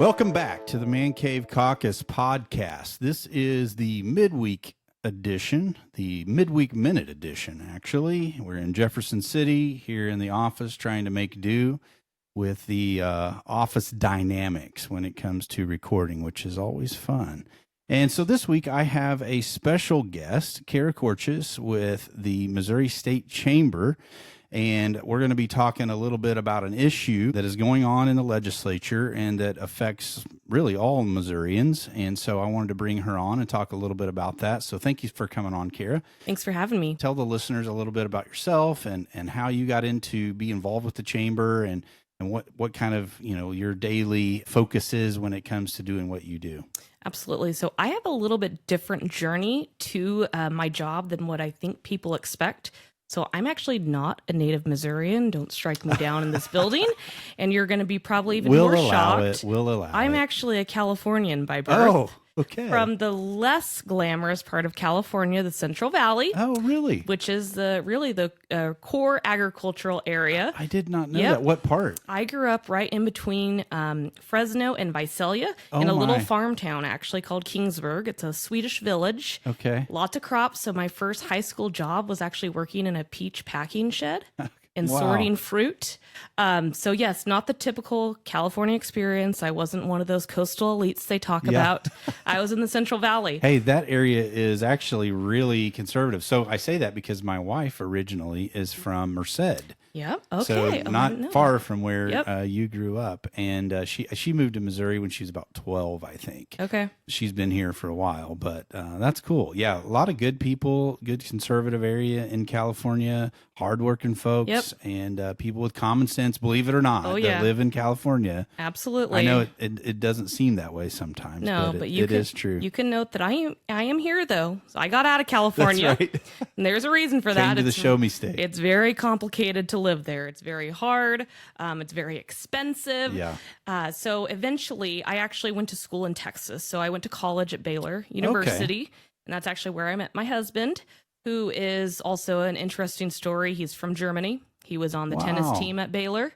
Welcome back to the Man Cave Caucus podcast. This is the midweek edition, the midweek minute edition, actually. We're in Jefferson City here in the office trying to make do with the office dynamics when it comes to recording, which is always fun. And so this week I have a special guest, Corches with the Missouri State Chamber. And we're going to be talking a little bit about an issue that is going on in the legislature and that affects really all Missourians. And so I wanted to bring her on and talk a little bit about that. So thank you for coming on, Kara. Thanks for having me. Tell the listeners a little bit about yourself and how you got into be involved with the chamber and what kind of, your daily focus is when it comes to doing what you do. Absolutely. So I have a little bit different journey to my job than what I think people expect. So I'm actually not a native Missourian. Don't strike me down in this building. And you're going to be probably even more shocked. We'll allow it. I'm actually a Californian by birth. Oh, okay. From the less glamorous part of California, the Central Valley. Oh, really? Which is the core agricultural area. I did not know that. What part? I grew up right in between Fresno and Visalia in a little farm town actually called Kingsburg. It's a Swedish village. Okay. Lots of crops. So my first high school job was actually working in a peach packing shed. And sorting fruit. So yes, not the typical California experience. I wasn't one of those coastal elites they talk about. I was in the Central Valley. Hey, that area is actually really conservative. So I say that because my wife originally is from Merced. Yep. Okay. So not far from where you grew up. And she moved to Missouri when she was about 12, I think. Okay. She's been here for a while, but that's cool. Yeah, a lot of good people, good conservative area in California, hardworking folks, and people with common sense, believe it or not, that live in California. Absolutely. I know it doesn't seem that way sometimes, but it is true. You can note that I am here, though. So I got out of California. That's right. And there's a reason for that. Came to the show me state. It's very complicated to live there. It's very hard. It's very expensive. Yeah. So eventually, I actually went to school in Texas. So I went to college at Baylor University, and that's actually where I met my husband, who is also an interesting story. He's from Germany. He was on the tennis team at Baylor.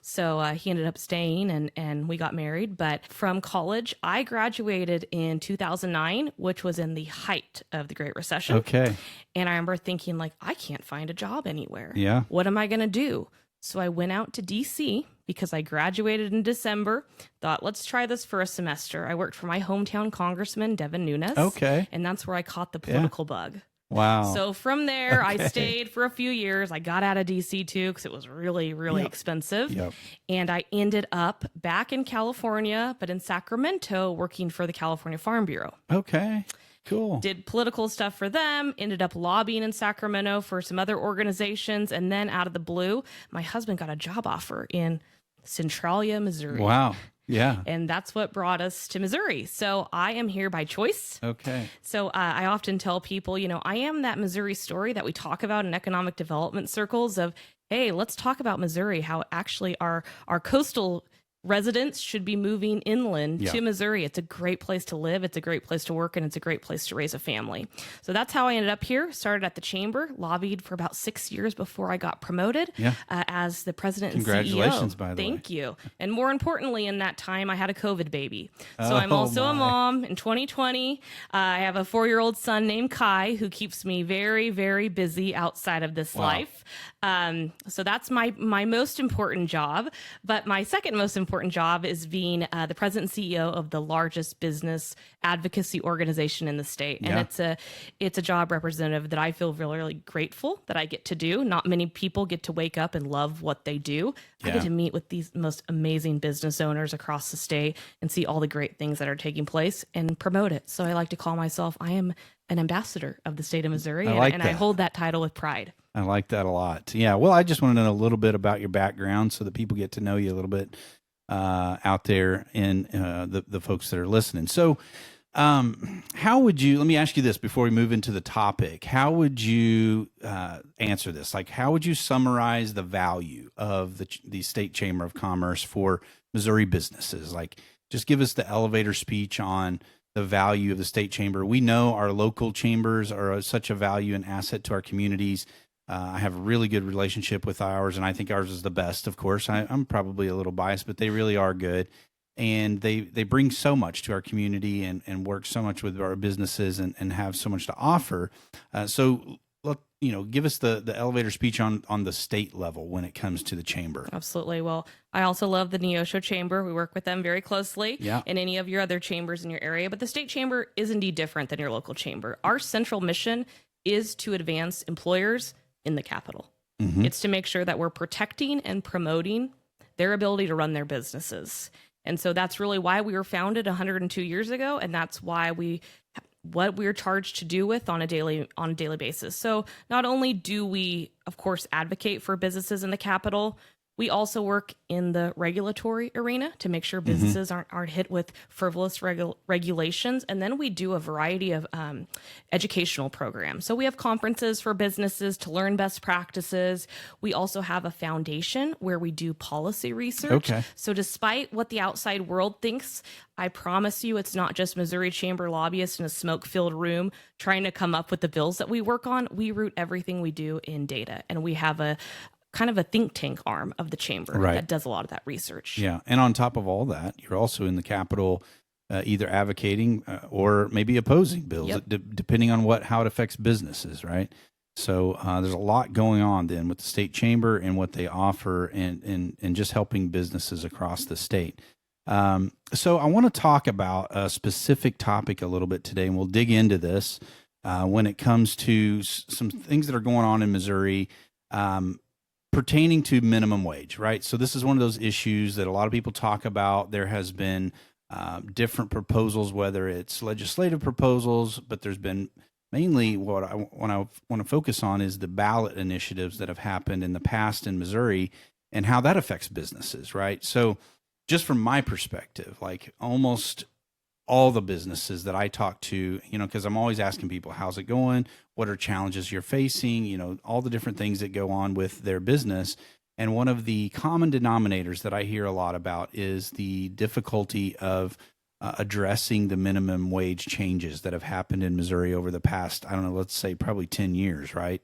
So he ended up staying and we got married. But from college, I graduated in 2009, which was in the height of the Great Recession. Okay. And I remember thinking, I can't find a job anywhere. Yeah. What am I going to do? So I went out to D.C. because I graduated in December. Thought, let's try this for a semester. I worked for my hometown congressman, Devin Nunes. Okay. And that's where I caught the political bug. Wow. So from there, I stayed for a few years. I got out of DC too because it was really, really expensive. Yep. And I ended up back in California, but in Sacramento, working for the California Farm Bureau. Okay. Cool. Did political stuff for them, ended up lobbying in Sacramento for some other organizations. And then out of the blue, my husband got a job offer in Centralia, Missouri. Wow. Yeah. And that's what brought us to Missouri. So I am here by choice. Okay. So I often tell people, I am that Missouri story that we talk about in economic development circles of, hey, let's talk about Missouri, how actually our coastal residents should be moving inland to Missouri. It's a great place to live. It's a great place to work, and it's a great place to raise a family. So that's how I ended up here. Started at the chamber, lobbied for about 6 years before I got promoted as the president and CEO. Congratulations, by the way. Thank you. And more importantly, in that time, I had a COVID baby. So I'm also a mom. In 2020, I have a 4-year-old son named Kai who keeps me very, very busy outside of this life. So that's my most important job. But my second most important job is being the president and CEO of the largest business advocacy organization in the state. And it's a job representative that I feel really, really grateful that I get to do. Not many people get to wake up and love what they do. I get to meet with these most amazing business owners across the state and see all the great things that are taking place and promote it. So I like to call myself, I am an ambassador of the state of Missouri, and I hold that title with pride. I like that a lot. Yeah. Well, I just want to know a little bit about your background so that people get to know you a little bit out there in the folks that are listening. So how would you, let me ask you this before we move into the topic, how would you answer this? How would you summarize the value of the State Chamber of Commerce for Missouri businesses? Just give us the elevator speech on the value of the state chamber. We know our local chambers are such a value and asset to our communities. I have a really good relationship with ours, and I think ours is the best, of course. I'm probably a little biased, but they really are good. and they bring so much to our community and work so much with our businesses and have so much to offer. So give us the elevator speech on the state level when it comes to the chamber. Absolutely. Well, I also love the Neosho Chamber. We work with them very closely in any of your other chambers in your area. But the state chamber is indeed different than your local chamber. Our central mission is to advance employers in the capital. Mm-hmm. It's to make sure that we're protecting and promoting their ability to run their businesses. And so that's really why we were founded 102 years ago. And that's why what we're charged to do with on a daily basis. So not only do we, of course, advocate for businesses in the capital, we also work in the regulatory arena to make sure businesses aren't hit with frivolous regulations. And then we do a variety of educational programs. So we have conferences for businesses to learn best practices. We also have a foundation where we do policy research. Okay. So despite what the outside world thinks, I promise you it's not just Missouri Chamber lobbyists in a smoke-filled room trying to come up with the bills that we work on. We root everything we do in data. And we have a kind of a think tank arm of the chamber that does a lot of that research. Yeah. And on top of all that, you're also in the Capitol either advocating or maybe opposing bills, depending on how it affects businesses, right? So there's a lot going on then with the state chamber and what they offer and just helping businesses across the state. So I want to talk about a specific topic a little bit today, and we'll dig into this when it comes to some things that are going on in Missouri pertaining to minimum wage, right? So this is one of those issues that a lot of people talk about. There has been different proposals, whether it's legislative proposals, but there's been mainly what I want to focus on is the ballot initiatives that have happened in the past in Missouri and how that affects businesses, right? So just from my perspective, like almost all the businesses that I talk to, because I'm always asking people, how's it going? What are challenges you're facing? All the different things that go on with their business. And one of the common denominators that I hear a lot about is the difficulty of addressing the minimum wage changes that have happened in Missouri over the past, I don't know, let's say probably 10 years, right?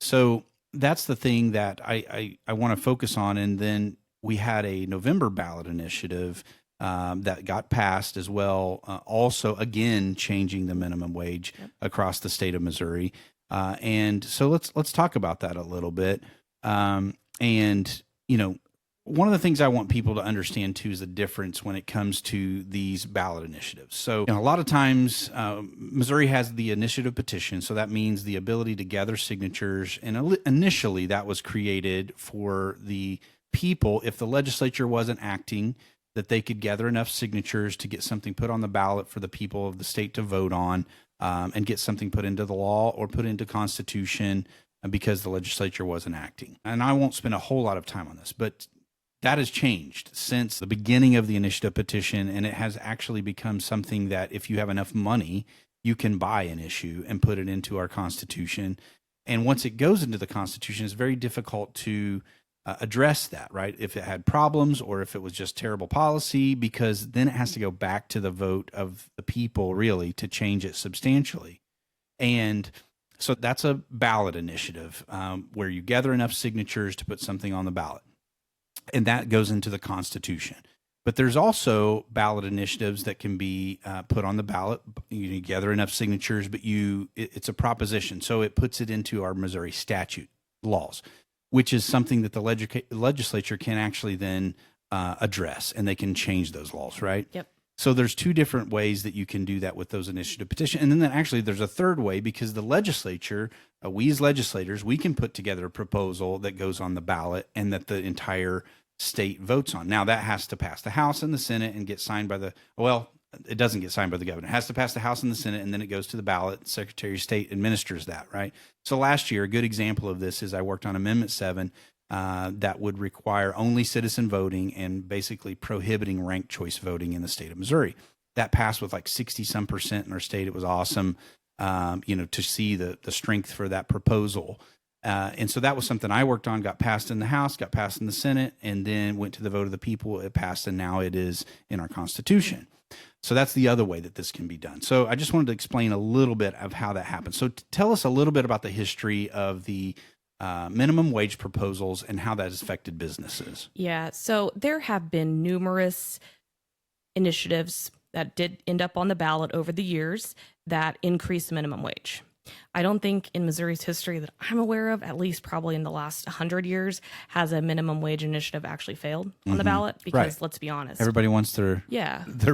So that's the thing that I want to focus on. And then we had a November ballot initiative that got passed as well, also, again, changing the minimum wage across the state of Missouri. And so let's talk about that a little bit. One of the things I want people to understand, too, is the difference when it comes to these ballot initiatives. So a lot of times, Missouri has the initiative petition. So that means the ability to gather signatures. And initially, that was created for the people, if the legislature wasn't acting, that they could gather enough signatures to get something put on the ballot for the people of the state to vote on and get something put into the law or put into Constitution because the legislature wasn't acting. And I won't spend a whole lot of time on this, but that has changed since the beginning of the initiative petition, and it has actually become something that if you have enough money, you can buy an issue and put it into our Constitution. And once it goes into the Constitution, it's very difficult to address that, right? If it had problems or if it was just terrible policy, because then it has to go back to the vote of the people really to change it substantially. And so that's a ballot initiative where you gather enough signatures to put something on the ballot. And that goes into the Constitution. But there's also ballot initiatives that can be put on the ballot. You gather enough signatures, but it's a proposition. So it puts it into our Missouri statute laws, which is something that the legislature can actually then address, and they can change those laws, right? Yep. So there's two different ways that you can do that with those initiative petitions. And then actually there's a third way, because the legislature, we as legislators, we can put together a proposal that goes on the ballot and that the entire state votes on. Now that has to pass the House and the Senate and get signed by it doesn't get signed by the governor. It has to pass the House and the Senate, and then it goes to the ballot. The Secretary of State administers that, right? So last year, a good example of this is I worked on Amendment 7 that would require only citizen voting and basically prohibiting ranked choice voting in the state of Missouri. That passed with like 60-some% in our state. It was awesome, to see the strength for that proposal. And so that was something I worked on, got passed in the House, got passed in the Senate, and then went to the vote of the people. It passed, and now it is in our Constitution. So that's the other way that this can be done. So I just wanted to explain a little bit of how that happens. So tell us a little bit about the history of the minimum wage proposals and how that has affected businesses. Yeah, so there have been numerous initiatives that did end up on the ballot over the years that increase minimum wage. I don't think in Missouri's history that I'm aware of, at least probably in the last 100 years, has a minimum wage initiative actually failed on the ballot. Because let's be honest, everybody wants their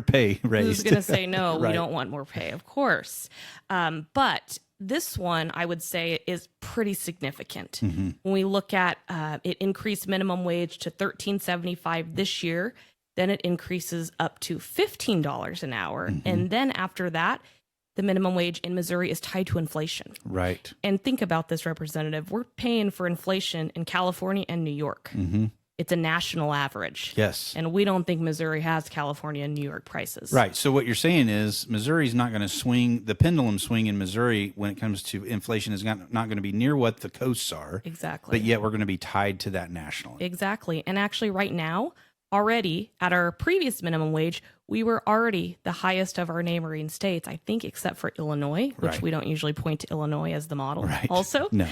pay raised. Who's going to say no? Right. We don't want more pay, of course. But this one, I would say, is pretty significant. When we look at it increased minimum wage to $13.75 this year, then it increases up to $15 an hour, and then after that, the minimum wage in Missouri is tied to inflation. Right. And think about this, Representative. We're paying for inflation in California and New York. It's a national average. Yes. And we don't think Missouri has California and New York prices. Right. So what you're saying is Missouri's not going to swing, the pendulum swing in Missouri when it comes to inflation is not going to be near what the coasts are. Exactly. But yet we're going to be tied to that nationally. Exactly. And actually right now, already at our previous minimum wage, we were already the highest of our neighboring states, I think, except for Illinois, which we don't usually point to Illinois as the model. Right. Also, no,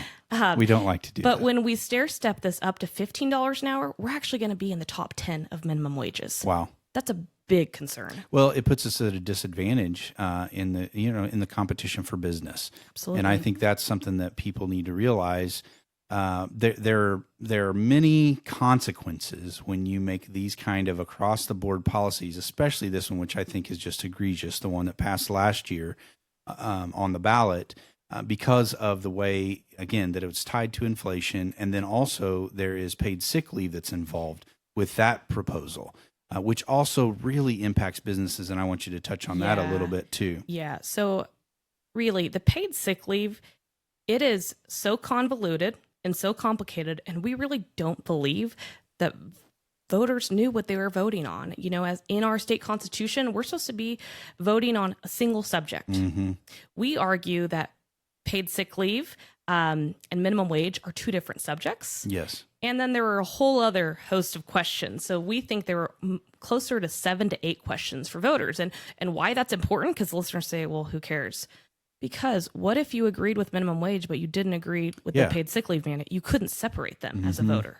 we don't like to do that. But when we stair step this up to $15 an hour, we're actually going to be in the top 10 of minimum wages. Wow, that's a big concern. Well, it puts us at a disadvantage in the competition for business. Absolutely, and I think that's something that people need to realize. There are many consequences when you make these kind of across the board policies, especially this one, which I think is just egregious, the one that passed last year on the ballot, because of the way, again, that it was tied to inflation. And then also there is paid sick leave that's involved with that proposal, which also really impacts businesses. And I want you to touch on that a little bit too. Yeah. So really the paid sick leave, it is so convoluted and so complicated, and we really don't believe that voters knew what they were voting on. You know, as in our state constitution, we're supposed to be voting on a single subject. We argue that paid sick leave and minimum wage are two different subjects. Yes. And then there were a whole other host of questions. So we think there were closer to 7 to 8 questions for voters. And why that's important, because listeners say, well, who cares? Because what if you agreed with minimum wage, but you didn't agree with the paid sick leave mandate? You couldn't separate them as a voter.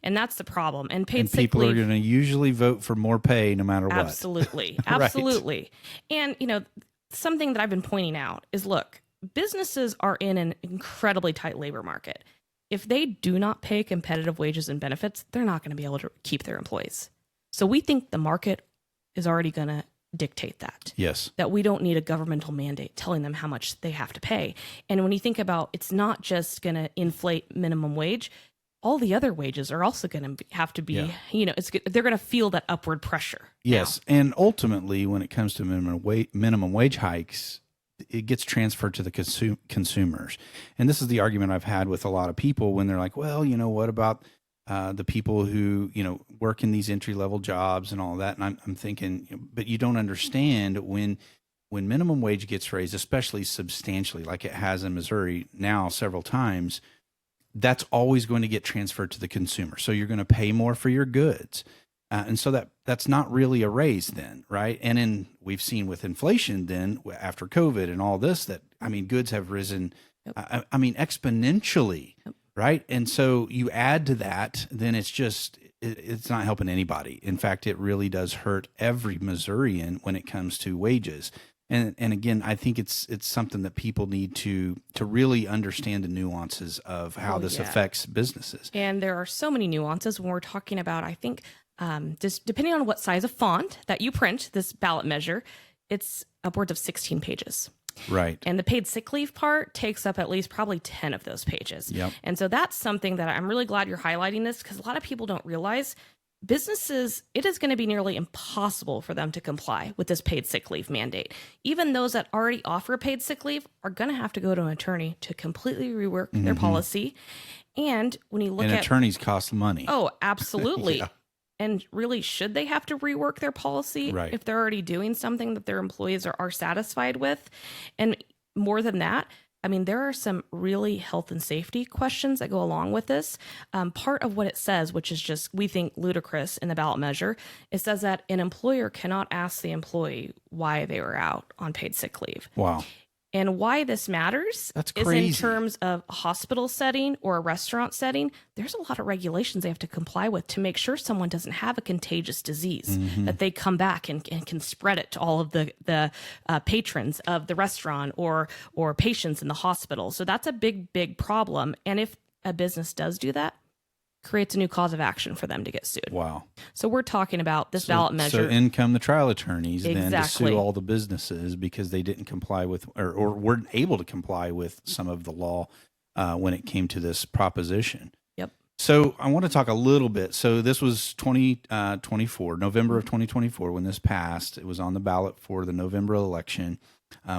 And that's the problem. And paid sick people leave, are going to usually vote for more pay no matter what. Absolutely. Absolutely. And, you know, something that I've been pointing out is, look, businesses are in an incredibly tight labor market. If they do not pay competitive wages and benefits, they're not going to be able to keep their employees. So we think the market is already going to dictate that. Yes. That we don't need a governmental mandate telling them how much they have to pay. And when you think about, it's not just going to inflate minimum wage, all the other wages are also going to have to be, you know, they're going to feel that upward pressure. Yes. Now. And ultimately, when it comes to minimum wage hikes, it gets transferred to the consumers. And this is the argument I've had with a lot of people when they're like, well, you know, what about the people who, you know, work in these entry-level jobs and all that. And I'm thinking, but you don't understand when minimum wage gets raised, especially substantially, like it has in Missouri now several times, that's always going to get transferred to the consumer. So you're going to pay more for your goods. And so that's not really a raise then, right? And then we've seen with inflation then after COVID and all this that, I mean, goods have risen, I mean, exponentially. Right. And so you add to that, then it's not helping anybody. In fact, it really does hurt every Missourian when it comes to wages. And again, I think it's something that people need to really understand the nuances of how this affects businesses. And there are so many nuances when we're talking about, I think, just depending on what size of font that you print this ballot measure, it's upwards of 16 pages. Right. And the paid sick leave part takes up at least probably 10 of those pages. Yep. And so that's something that I'm really glad you're highlighting this, because a lot of people don't realize businesses, it is going to be nearly impossible for them to comply with this paid sick leave mandate. Even those that already offer paid sick leave are going to have to go to an attorney to completely rework their policy. And when you look at attorneys cost money. Oh, absolutely. And really, should they have to rework their policy if they're already doing something that their employees are satisfied with? And more than that, I mean, there are some really health and safety questions that go along with this. Part of what it says, which is just, we think, ludicrous in the ballot measure, it says that an employer cannot ask the employee why they were out on paid sick leave. Wow. And why this matters That's is crazy. in terms of a hospital setting or a restaurant setting, there's a lot of regulations they have to comply with to make sure someone doesn't have a contagious disease, that they come back and can spread it to all of the patrons of the restaurant or patients in the hospital. So that's a big problem. And if a business does do that, creates a new cause of action for them to get sued. Wow. So we're talking about this ballot measure. So in come the trial attorneys then to Exactly. sue all the businesses because they didn't comply with or weren't able to comply with some of the law when it came to this proposition. Yep. So I want to talk a little bit. So this was 2024, November of 2024 when this passed. It was on the ballot for the November election,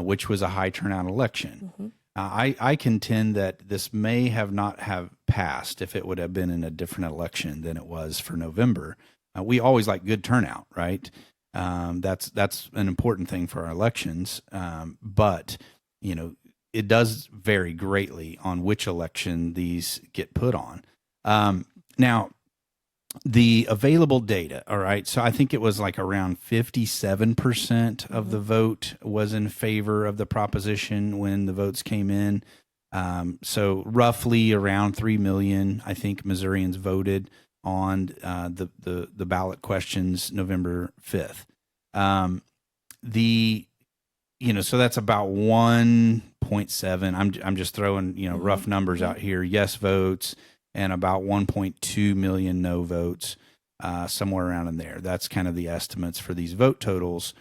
which was a high turnout election. Mm-hmm. I contend that this may not have passed if it would have been in a different election than it was for November. We always like good turnout, right? That's an important thing for our elections. But you know, it does vary greatly on which election these get put on. Now, the available data, all right, so I think it was like around 57% of the vote was in favor of the proposition when the votes came in. So roughly around 3 million, I think, Missourians voted on the ballot questions November 5th. So that's about 1.7. I'm just throwing, rough numbers out here. Yes votes and about 1.2 million no votes, somewhere around in there. That's kind of the estimates for these vote totals.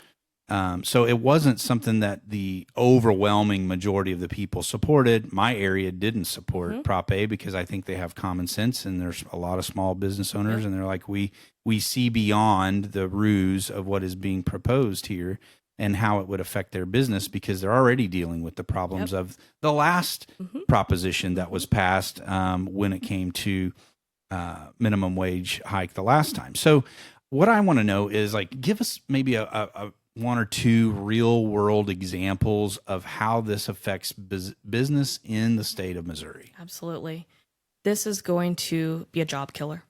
So it wasn't something that the overwhelming majority of the people supported. My area didn't support Prop A because I think they have common sense, and there's a lot of small business owners, and they're like, we see beyond the ruse of what is being proposed here and how it would affect their business because they're already dealing with the problems of the last proposition that was passed when it came to minimum wage hike the last time. So what I want to know is, like, give us maybe a one or two real world examples of how this affects business in the state of Missouri. Absolutely. This is going to be a job killer.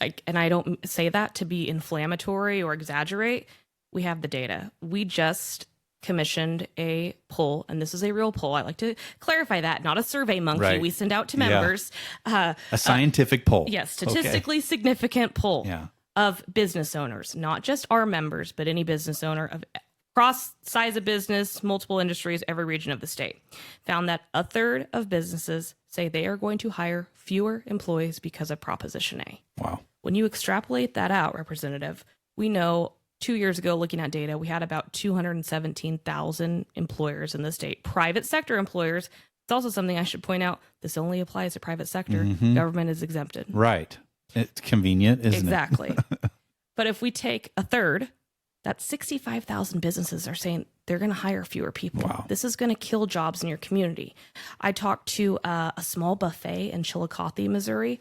And I don't say that to be inflammatory or exaggerate. We have the data. We just commissioned a poll, and this is a real poll. I like to clarify that, not a survey monkey we send out to members. A scientific poll. Yes, statistically significant poll of business owners, not just our members, but any business owner of cross size of business, multiple industries, every region of the state. Found that a third of businesses say they are going to hire fewer employees because of Proposition A. Wow. When you extrapolate that out, Representative, we know 2 years ago, looking at data, we had about 217,000 employers in the state, private sector employers. It's also something I should point out. This only applies to private sector. Government is exempted. Right. It's convenient, isn't it? Exactly. But if we take a third, that's 65,000 businesses are saying they're going to hire fewer people. Wow. This is going to kill jobs in your community. I talked to a small buffet in Chillicothe, Missouri.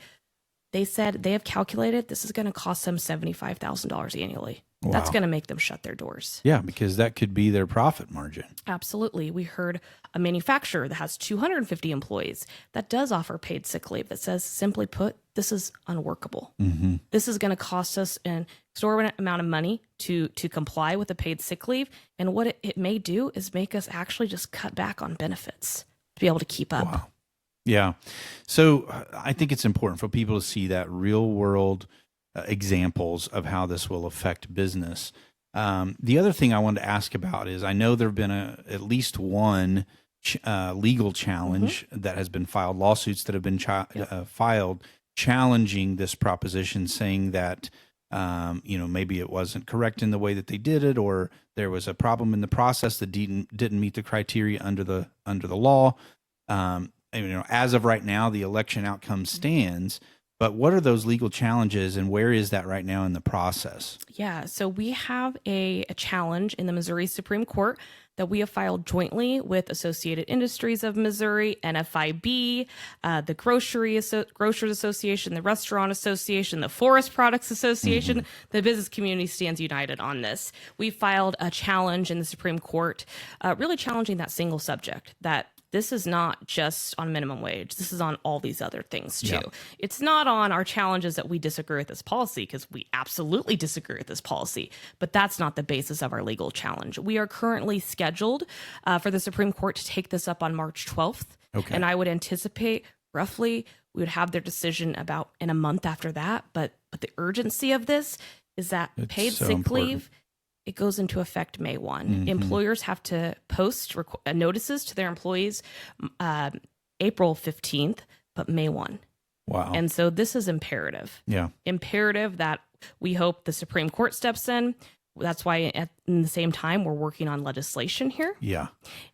They said they have calculated this is going to cost them $75,000 annually. Wow. That's going to make them shut their doors. Yeah, because that could be their profit margin. Absolutely. We heard a manufacturer that has 250 employees that does offer paid sick leave that says, simply put, this is unworkable. This is going to cost us an exorbitant amount of money to comply with the paid sick leave. And what it may do is make us actually just cut back on benefits to be able to keep up. Wow. Yeah. So I think it's important for people to see that real world examples of how this will affect business. The other thing I wanted to ask about is, I know there have been at least one legal challenge that has been filed, lawsuits that have been filed challenging this proposition, saying that maybe it wasn't correct in the way that they did it, or there was a problem in the process that didn't meet the criteria under the law. As of right now, the election outcome stands. But what are those legal challenges, and where is that right now in the process? Yeah, so we have a challenge in the Missouri Supreme Court that we have filed jointly with Associated Industries of Missouri, NFIB, the Grocers Association, the Restaurant Association, the Forest Products Association. The business community stands united on this. We filed a challenge in the Supreme Court, really challenging that single subject, that this is not just on minimum wage. This is on all these other things too. Yeah. It's not on our challenges that we disagree with this policy, because we absolutely disagree with this policy, but that's not the basis of our legal challenge. We are currently scheduled for the Supreme Court to take this up on March 12th. Okay. And I would anticipate roughly we would have their decision about in a month after that. But the urgency of this is that paid so sick important. leave, it goes into effect May 1. Employers have to post notices to their employees April 15th, but May 1. Wow. And so this is imperative. Yeah. Imperative that we hope the Supreme Court steps in. That's why at the same time, we're working on legislation here. Yeah.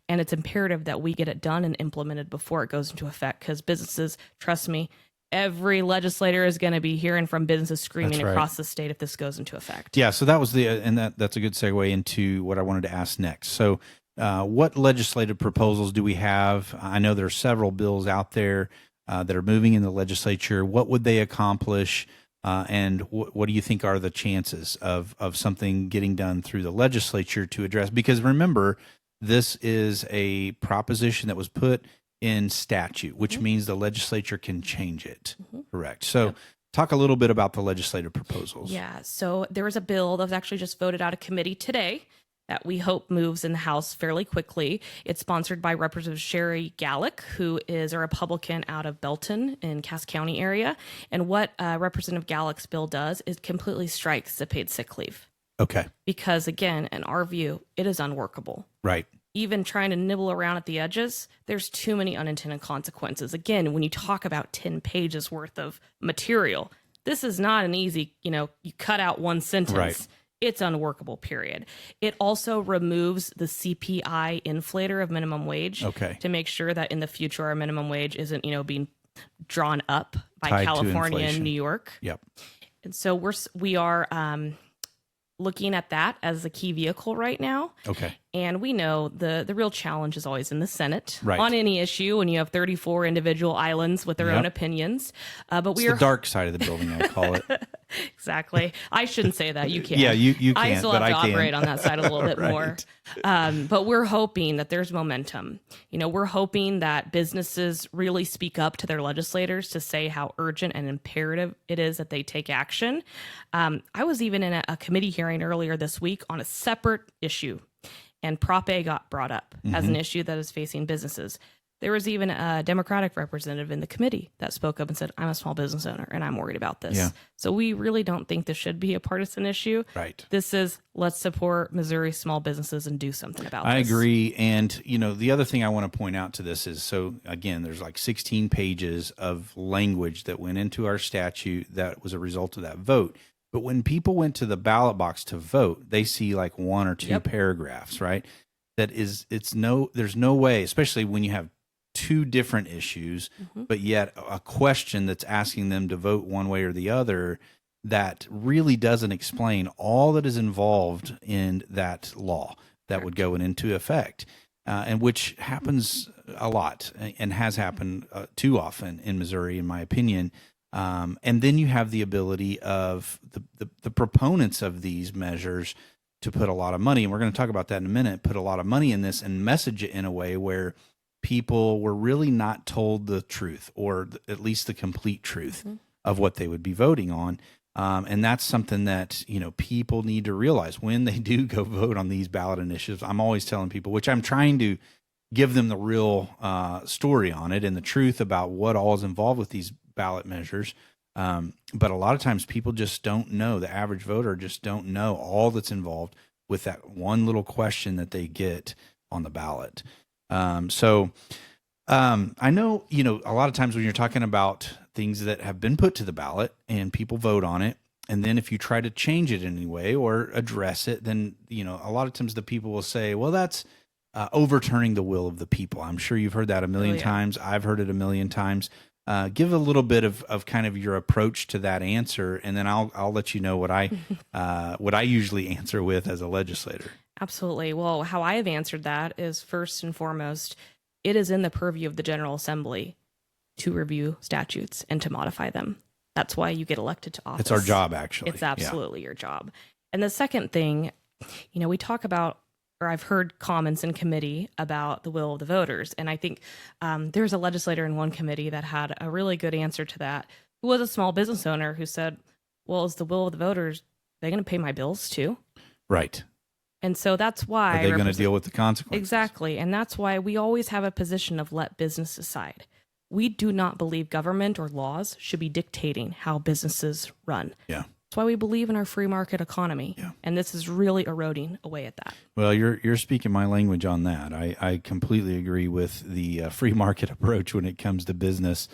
And it's imperative that we get it done and implemented before it goes into effect, because businesses, trust me, every legislator is going to be hearing from businesses screaming That's right. across the state if this goes into effect. Yeah. So that was that's a good segue into what I wanted to ask next. So what legislative proposals do we have? I know there are several bills out there that are moving in the legislature. What would they accomplish? And what do you think are the chances of something getting done through the legislature to address? Because remember, this is a proposition that was put in statute, which means the legislature can change it. Correct. So talk a little bit about the legislative proposals. Yeah. So there was a bill that was actually just voted out of committee today that we hope moves in the House fairly quickly. It's sponsored by Representative Sherry Gallick, who is a Republican out of Belton in Cass County area. And what Representative Gallick's bill does is completely strikes the paid sick leave. Okay. Because again, in our view, it is unworkable. Right. Even trying to nibble around at the edges, there's too many unintended consequences. Again, when you talk about 10 pages worth of material, this is not an easy, you cut out one sentence. Right. It's unworkable, period. It also removes the CPI inflator of minimum wage to make sure that in the future our minimum wage isn't, being drawn up by Tied to California inflation. and New York. Yep. And so we are looking at that as a key vehicle right now. Okay. And we know the real challenge is always in the Senate Right. on any issue when you have 34 individual islands with their own opinions. But It's the dark side of the building, I call it. Exactly. I shouldn't say that. You can't. Yeah, you can't, I still have but to I can. operate on that side a little bit Right. more. But we're hoping that there's momentum. We're hoping that businesses really speak up to their legislators to say how urgent and imperative it is that they take action. I was even in a committee hearing earlier this week on a separate issue, and Prop A got brought up as an issue that is facing businesses. There was even a Democratic representative in the committee that spoke up and said, I'm a small business owner and I'm worried about this. Yeah. So we really don't think this should be a partisan issue. Right. This is, let's support Missouri small businesses and do something about this. I agree. And, the other thing I want to point out to this is, so again, there's like 16 pages of language that went into our statute that was a result of that vote. But when people went to the ballot box to vote, they see like one or two paragraphs, right? There's no way, especially when you have two different issues, but yet a question that's asking them to vote one way or the other, that really doesn't explain all that is involved in that law that would go into effect, and which happens a lot and has happened too often in Missouri, in my opinion. And then you have the ability of the proponents of these measures to put a lot of money, and we're going to talk about that in a minute, put a lot of money in this and message it in a way where people were really not told the truth, or at least the complete truth of what they would be voting on. And that's something that, people need to realize when they do go vote on these ballot initiatives. I'm always telling people, which I'm trying to give them the real story on it and the truth about what all is involved with these ballot measures. But a lot of times people just don't know, the average voter just don't know all that's involved with that one little question that they get on the ballot. So I know, a lot of times when you're talking about things that have been put to the ballot and people vote on it, and then if you try to change it in any way or address it, then, a lot of times the people will say, well, that's overturning the will of the people. I'm sure you've heard that a million times. I've heard it a million times. Give a little bit of kind of your approach to that answer, and then I'll let you know what I usually answer with as a legislator. Absolutely. Well, how I have answered that is, first and foremost, it is in the purview of the General Assembly to review statutes and to modify them. That's why you get elected to office. It's our job, actually. It's absolutely your job. And the second thing, we talk about or I've heard comments in committee about the will of the voters. And I think there's a legislator in one committee that had a really good answer to that, who was a small business owner who said, well, is the will of the voters, they're going to pay my bills too? Right. And so that's why... Are they going to deal with the consequences? Exactly. And that's why we always have a position of let business decide. We do not believe government or laws should be dictating how businesses run. Yeah. That's why we believe in our free market economy. Yeah. And this is really eroding away at that. Well, you're speaking my language on that. I completely agree with the free market approach when it comes to business.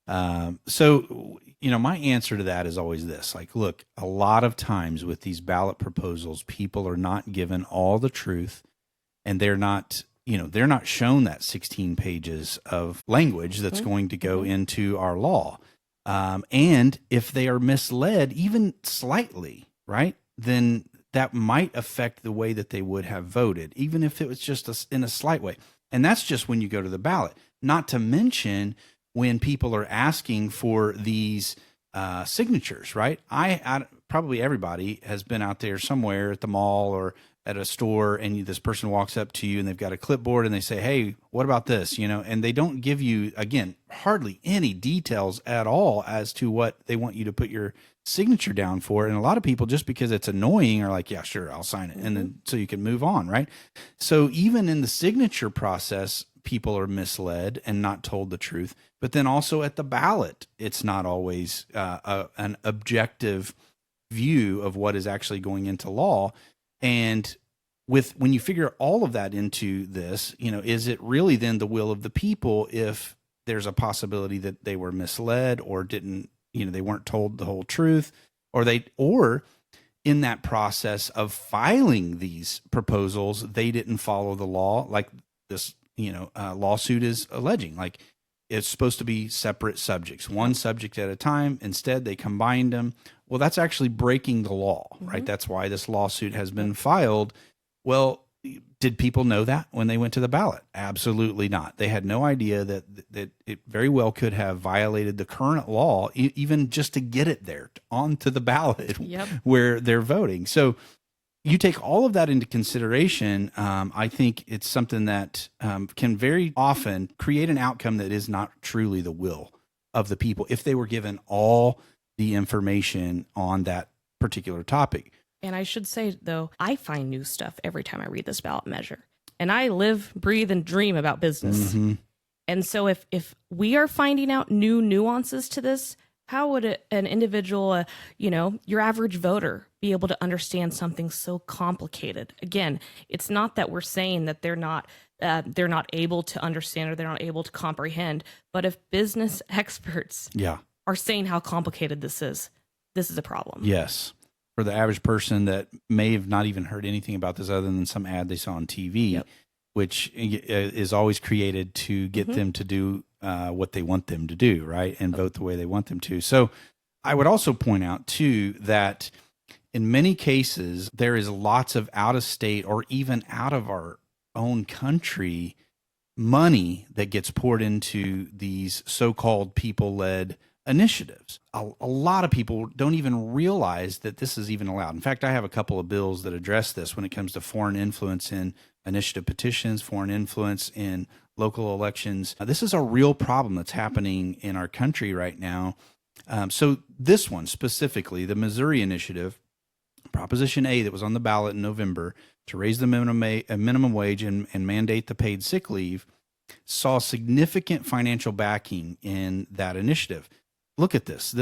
So, my answer to that is always this. Like, look, a lot of times with these ballot proposals, people are not given all the truth, and they're not shown that 16 pages of language that's going to go into our law. And if they are misled, even slightly, right, then that might affect the way that they would have voted, even if it was just in a slight way. And that's just when you go to the ballot, not to mention when people are asking for these signatures, right? I probably everybody has been out there somewhere at the mall or at a store, and this person walks up to you and they've got a clipboard and they say, hey, what about this? And they don't give you, again, hardly any details at all as to what they want you to put your signature down for. And a lot of people, just because it's annoying, are like, yeah, sure, I'll sign it. And then so you can move on, right? So even in the signature process, people are misled and not told the truth. But then also at the ballot, it's not always an objective view of what is actually going into law. And when you figure all of that into this, is it really then the will of the people if there's a possibility that they were misled or didn't, they weren't told the whole truth, or in that process of filing these proposals, they didn't follow the law, like this, lawsuit is alleging. Like, it's supposed to be separate subjects, one subject at a time. Instead, they combined them. Well, that's actually breaking the law, right? That's why this lawsuit has been filed. Well, did people know that when they went to the ballot? Absolutely not. They had no idea that it very well could have violated the current law, even just to get it there onto the ballot where they're voting. So you take all of that into consideration. I think it's something that can very often create an outcome that is not truly the will of the people if they were given all the information on that particular topic. And I should say, though, I find new stuff every time I read this ballot measure. And I live, breathe, and dream about business. And so if we are finding out new nuances to this, how would an individual, your average voter, be able to understand something so complicated? Again, it's not that we're saying that they're not able to understand or they're not able to comprehend. But if business experts are saying how complicated this is a problem. Yes. For the average person that may have not even heard anything about this other than some ad they saw on TV, which is always created to get them to do what they want them to do, right? And vote the way they want them to. So I would also point out, too, that in many cases, there is lots of out-of-state or even out of our own country money that gets poured into these so-called people-led initiatives. A lot of people don't even realize that this is even allowed. In fact, I have a couple of bills that address this when it comes to foreign influence in initiative petitions, foreign influence in local elections. This is a real problem that's happening in our country right now. So this one specifically, the Missouri initiative, Proposition A that was on the ballot in November to raise the minimum wage and mandate the paid sick leave, saw significant financial backing in that initiative. Look at this.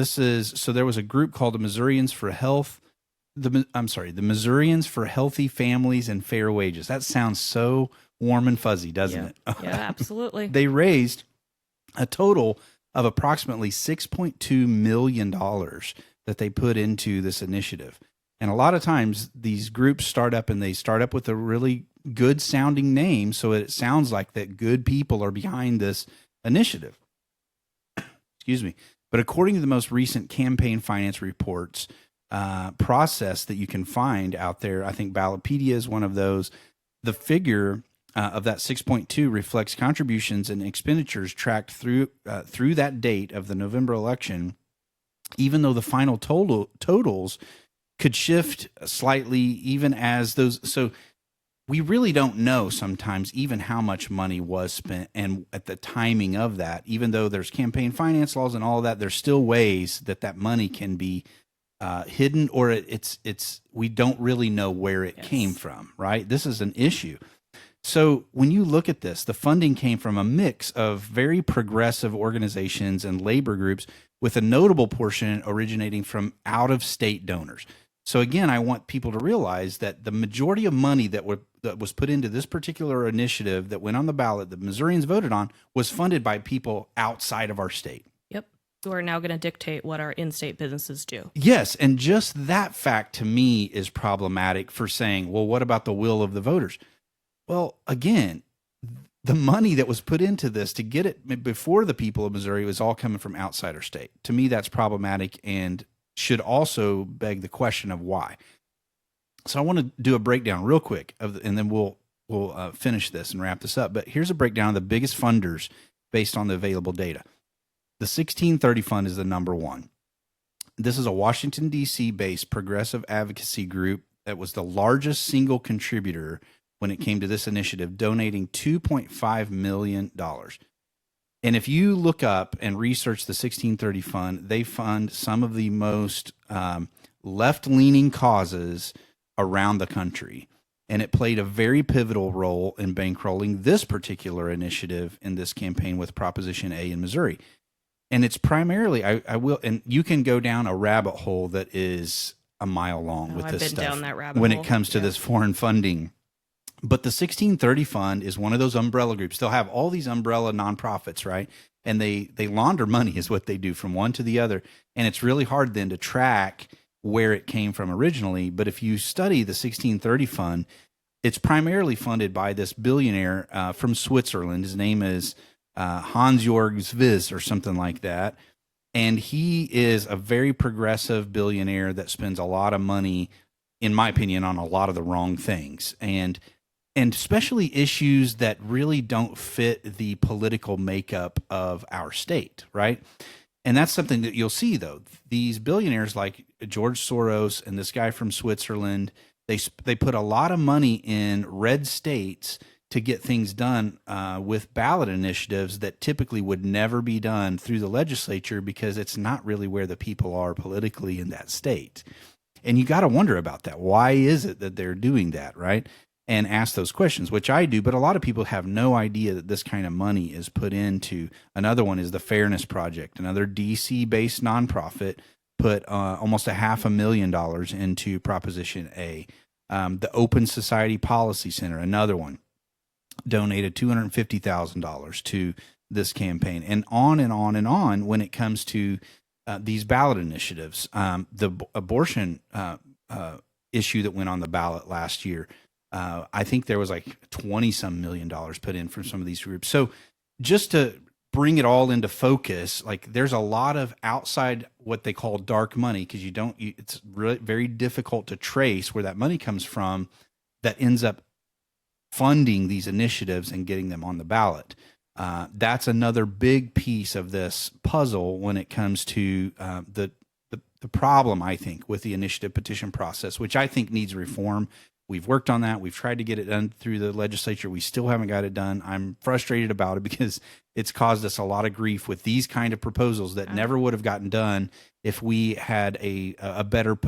So there was a group called the Missourians for the Missourians for Healthy Families and Fair Wages. That sounds so warm and fuzzy, doesn't it? Yeah, absolutely. They raised a total of approximately $6.2 million that they put into this initiative. And a lot of times these groups start up with a really good sounding name. So it sounds like that good people are behind this initiative. Excuse me. But according to the most recent campaign finance reports process that you can find out there, I think Ballotpedia is one of those. The figure of that 6.2 reflects contributions and expenditures tracked through that date of the November election, even though the final totals could shift slightly, even as those. So we really don't know sometimes even how much money was spent and at the timing of that. Even though there's campaign finance laws and all of that, there's still ways that that money can be hidden, or it's we don't really know where it came from, right? This is an issue. So when you look at this, the funding came from a mix of very progressive organizations and labor groups, with a notable portion originating from out-of-state donors. So again, I want people to realize that the majority of money that was put into this particular initiative that went on the ballot, that Missourians voted on, was funded by people outside of our state. Yep. Who are now going to dictate what our in-state businesses do. Yes, and just that fact to me is problematic for saying, well, what about the will of the voters? Well, again, the money that was put into this to get it before the people of Missouri was all coming from outside our state. To me, that's problematic and should also beg the question of why. So I want to do a breakdown real quick, and then we'll finish this and wrap this up. But here's a breakdown of the biggest funders based on the available data. The 1630 Fund is the number one. This is a Washington, D.C. based progressive advocacy group that was the largest single contributor when it came to this initiative, donating $2.5 million. And if you look up and research the 1630 Fund, they fund some of the most left-leaning causes around the country. And it played a very pivotal role in bankrolling this particular initiative in this campaign with Proposition A in Missouri. And it's primarily, I will, and you can go down a rabbit hole that is a mile long with this stuff down that rabbit when hole. It comes to this foreign funding. But the 1630 Fund is one of those umbrella groups. They'll have all these umbrella nonprofits, right? And they launder money is what they do from one to the other. And it's really hard then to track where it came from originally. But if you study the 1630 Fund, it's primarily funded by this billionaire from Switzerland. His name is Hans-Jörg Swiss or something like that. And he is a very progressive billionaire that spends a lot of money, in my opinion, on a lot of the wrong things. And especially issues that really don't fit the political makeup of our state, right? And that's something that you'll see, though. These billionaires like George Soros and this guy from Switzerland, they put a lot of money in red states to get things done with ballot initiatives that typically would never be done through the legislature because it's not really where the people are politically in that state. And you got to wonder about that. Why is it that they're doing that, right? And ask those questions, which I do, but a lot of people have no idea that this kind of money is put into. Another one is the Fairness Project, another DC-based nonprofit, put almost $500,000 into Proposition A. The Open Society Policy Center, another one, donated $250,000 to this campaign, and on and on and on when it comes to these ballot initiatives. The abortion issue that went on the ballot last year, I think there was like 20-some million dollars put in from some of these groups. So just to bring it all into focus, like there's a lot of outside what they call dark money, because it's really very difficult to trace where that money comes from that ends up funding these initiatives and getting them on the ballot. That's another big piece of this puzzle when it comes to the problem, I think, with the initiative petition process, which I think needs reform. We've worked on that. We've tried to get it done through the legislature. We still haven't got it done. I'm frustrated about it because it's caused us a lot of grief with these kind of proposals that never would have gotten done if we had a better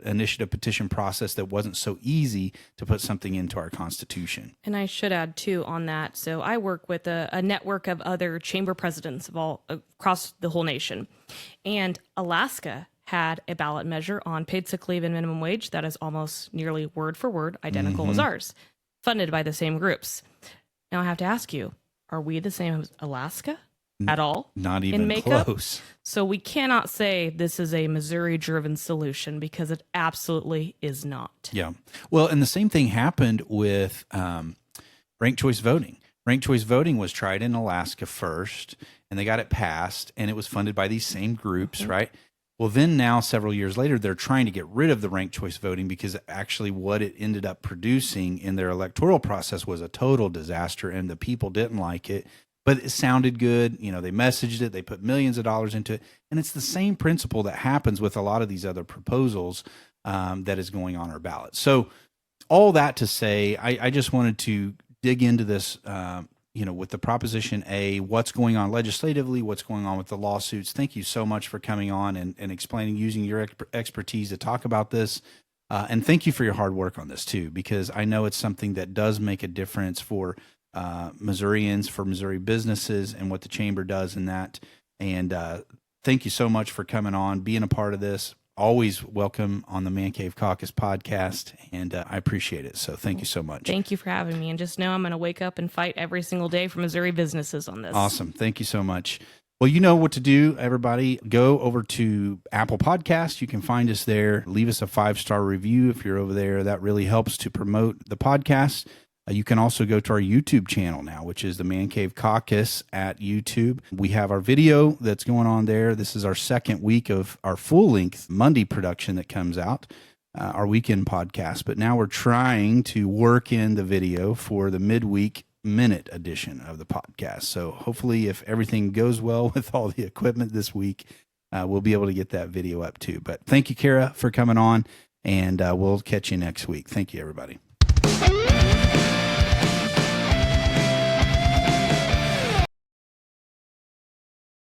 initiative petition process that wasn't so easy to put something into our Constitution. And I should add, too, on that. So I work with a network of other chamber presidents of all across the whole nation. And Alaska had a ballot measure on paid sick leave and minimum wage that is almost nearly word for word identical as ours, funded by the same groups. Now I have to ask you, are we the same as Alaska at all? Not even close. So we cannot say this is a Missouri-driven solution because it absolutely is not. Yeah. Well, and the same thing happened with ranked choice voting. Ranked choice voting was tried in Alaska first, and they got it passed, and it was funded by these same groups, right? Well, then now, several years later, they're trying to get rid of the ranked choice voting because actually what it ended up producing in their electoral process was a total disaster, and the people didn't like it. But it sounded good. You know, they messaged it. They put millions of dollars into it. And it's the same principle that happens with a lot of these other proposals that is going on our ballot. So all that to say, I just wanted to dig into this, with the Proposition A, what's going on legislatively, what's going on with the lawsuits. Thank you so much for coming on and explaining, using your expertise to talk about this. And thank you for your hard work on this too, because I know it's something that does make a difference for Missourians, for Missouri businesses, and what the chamber does in that. And thank you so much for coming on, being a part of this. Always welcome on the Man Cave Caucus podcast, and I appreciate it. So thank you so much. Thank you for having me. And just know I'm going to wake up and fight every single day for Missouri businesses on this. Awesome. Thank you so much. Well, you know what to do, everybody. Go over to Apple Podcasts. You can find us there. Leave us a 5-star review if you're over there. That really helps to promote the podcast. You can also go to our YouTube channel now, which is the Man Cave Caucus at YouTube. We have our video that's going on there. This is our second week of our full-length Monday production that comes out, our weekend podcast. But now we're trying to work in the video for the midweek minute edition of the podcast. So hopefully, if everything goes well with all the equipment this week, we'll be able to get that video up too. But thank you, Kara, for coming on, and we'll catch you next week. Thank you, everybody.